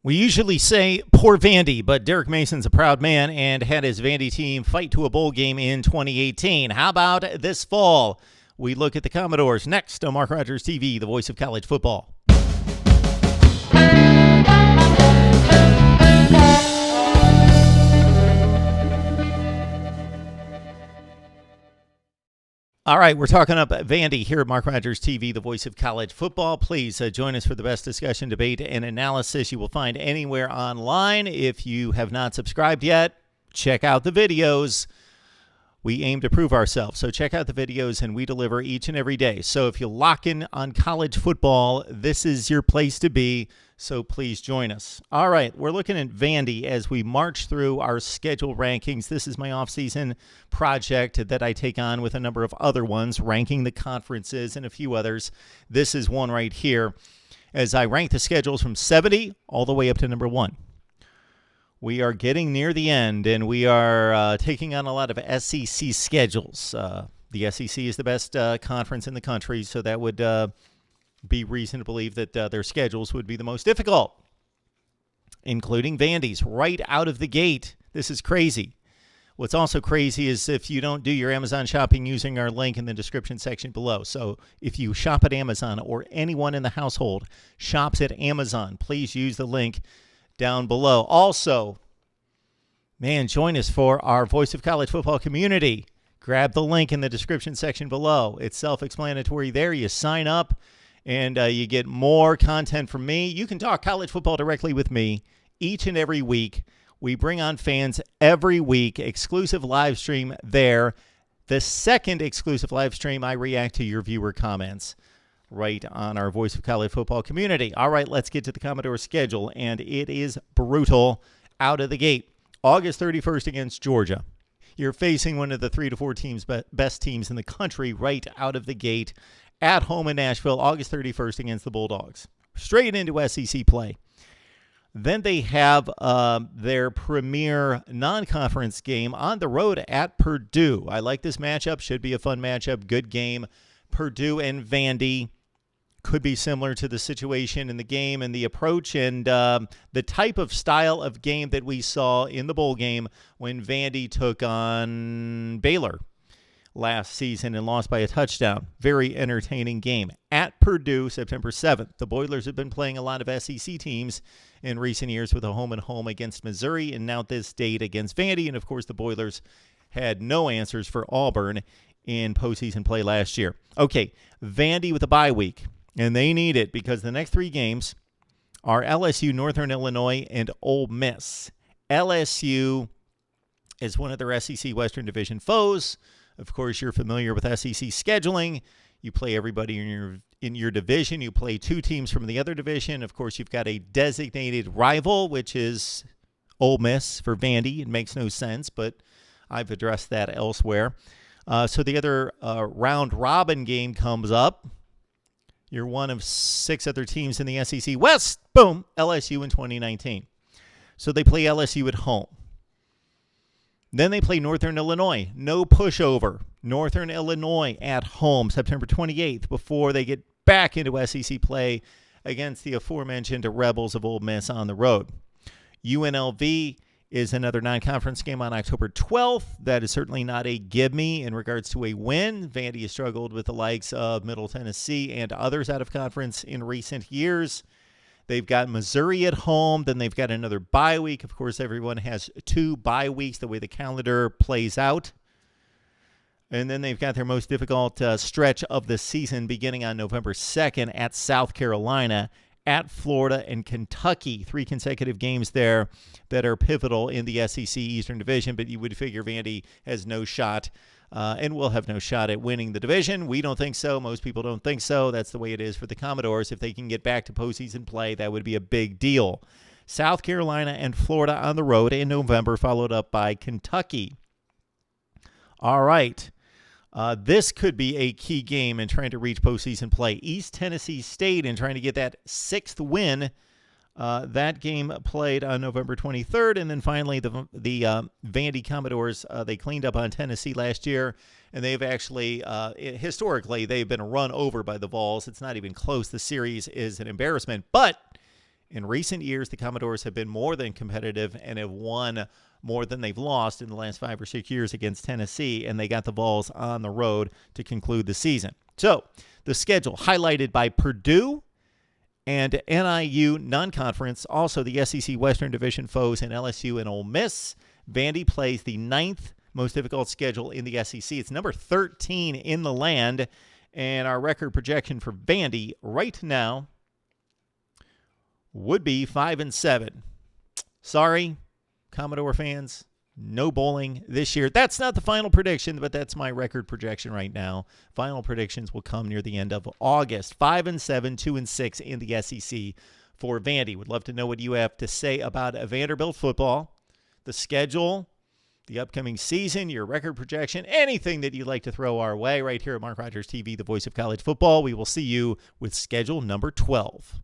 We usually say poor Vandy, but Derek Mason's a proud man and had his Vandy team fight to a bowl game in 2018. How about this fall? We look at the Commodores next on Mark Rogers TV, the voice of college football. All right, we're talking up Vandy here at Mark Rogers TV, the voice of college football. Please join us for the best discussion, debate, and analysis you will find anywhere online. If you have not subscribed yet, check out the videos. We aim to prove ourselves, so check out the videos, and we deliver each and every day. So if you lock in on college football, this is your place to be, so please join us. All right, we're looking at Vandy as we march through our schedule rankings. This is my off-season project that I take on with a number of other ones, ranking the conferences and a few others. This is one right here as I rank the schedules from 70 all the way up to number 1. We are getting near the end, and we are taking on a lot of SEC schedules. The SEC is the best conference in the country, so that would be reason to believe that their schedules would be the most difficult, including Vandy's right out of the gate. This is crazy. What's also crazy is if you don't do your Amazon shopping using our link in the description section below. So if you shop at Amazon or anyone in the household shops at Amazon, please use the link down below. Also, join us for our Voice of College Football community. Grab the link in the description section below. It's self-explanatory there. You sign up, and you get more content from me. You can talk college football directly with me each and every week. We bring on fans every week. Exclusive live stream there. The second exclusive live stream, I react to your viewer comments right on our Voice of College Football community. All right, let's get to the Commodore schedule, and it is brutal out of the gate. August 31st against Georgia. You're facing one of the 3 to 4 teams, best teams in the country right out of the gate. At home in Nashville, August 31st against the Bulldogs. Straight into SEC play. Then they have their premier non-conference game on the road at Purdue. I like this matchup. Should be a fun matchup. Good game. Purdue and Vandy could be similar to the situation in the game and the approach and the type of style of game that we saw in the bowl game when Vandy took on Baylor last season and lost by a touchdown. Very entertaining game. At Purdue, September 7th. The Boilers have been playing a lot of SEC teams in recent years with a home-and-home against Missouri and now this date against Vandy. And, of course, the Boilers had no answers for Auburn in postseason play last year. Okay, Vandy with a bye week. And they need it because the next 3 games are LSU, Northern Illinois, and Ole Miss. LSU is one of their SEC Western Division foes. Of course, you're familiar with SEC scheduling. You play everybody in your division. You play 2 teams from the other division. Of course, you've got a designated rival, which is Ole Miss for Vandy. It makes no sense, but I've addressed that elsewhere. So the other round-robin game comes up. You're one of 6 other teams in the SEC West. Boom, LSU in 2019. So they play LSU at home. Then they play Northern Illinois. No pushover. Northern Illinois at home, September 28th, before they get back into SEC play against the aforementioned Rebels of Ole Miss on the road. UNLV is another non-conference game on October 12th. That is certainly not a give-me in regards to a win. Vandy has struggled with the likes of Middle Tennessee and others out of conference in recent years. They've got Missouri at home. Then they've got another bye week. Of course, everyone has 2 bye weeks, the way the calendar plays out. And then they've got their most difficult stretch of the season beginning on November 2nd at South Carolina, at Florida and Kentucky. 3 consecutive games there that are pivotal in the SEC Eastern Division, but you would figure Vandy has no shot and will have no shot at winning the division. We don't think so. Most people don't think so. That's the way it is for the Commodores. If they can get back to postseason play, that would be a big deal. South Carolina and Florida on the road in November, followed up by Kentucky. All right. This could be a key game in trying to reach postseason play. East Tennessee State in trying to get that 6th win. That game played on November 23rd. And then finally, the Vandy Commodores, they cleaned up on Tennessee last year. And they've actually, historically, they've been run over by the Vols. It's not even close. The series is an embarrassment. But In recent years, the Commodores have been more than competitive and have won more than they've lost in the last 5 or 6 years against Tennessee, and they got the Vols on the road to conclude the season. So, the schedule highlighted by Purdue and NIU non-conference, also the SEC Western Division foes in LSU and Ole Miss. Vandy plays the 9th most difficult schedule in the SEC. It's number 13 in the land, and our record projection for Vandy right now would be 5-7. Sorry, Commodore fans, no bowling this year. That's not the final prediction, but that's my record projection right now. Final predictions will come near the end of August. 5-7, 2-6 in the SEC for Vandy. Would love to know what you have to say about Vanderbilt football, the schedule, the upcoming season, your record projection, anything that you'd like to throw our way right here at Mark Rogers TV, the voice of college football. We will see you with schedule number 12.